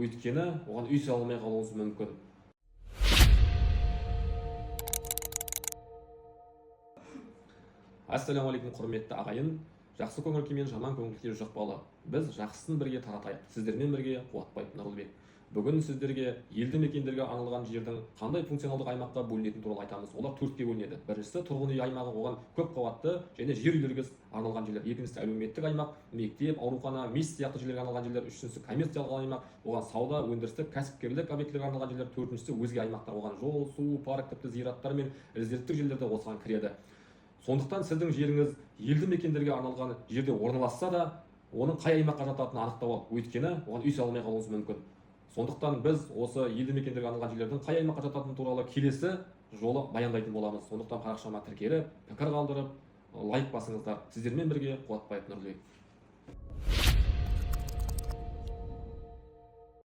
өйткені оған үй сала алмай қалуыңыз мүмкін. Ассалаумағалейкум құрметті ағайын. Жақсы көңіл күймен жаман көңіл күй жұқпалы. Біз жақсысын бірге таратайық. Сіздермен бірге Қуатбай Нұрлыбек. Бүгін сіздерге елді мекендерге арналған жердің қандай функционалдық аймаққа бөлінетіні туралы айтамыз. Олар төртке бөлінеді. Біріншісі тұрғын үй аймағы, оған көп қабатты және жер үйлерге арналған жерлер. Екіншісі әлеуметтік аймақ, мектеп, аурухана, мешіт сияқты жерлерге арналған жерлер. Үшіншісі коммерциялық аймақ, оған сауда, өндірістік, кәсіпкерлік объектілерге арналған жерлер. Төртіншісі өзге аймақтар, оған жол, су, парк, тіпті зираттар мен резервтік жерлер де осыған кіреді. Сондықтан сіздің жеріңіз елді мекендерге арналған жерде орналасса да, оның қай аймаққа жататынын анықтап алып, өйткені оған үй сала алмай қалуыңыз мүмкін. Сондықтан біз осы елді мекендерге арналған жерлердің қай аймаққа жататыны туралы келесі жолы баяндайтын боламыз. Сондықтан парақшама тіркеліп, пікір қалдырып, лайк басыңыздар. Сіздермен бірге Қуатбай Нұрлыбек.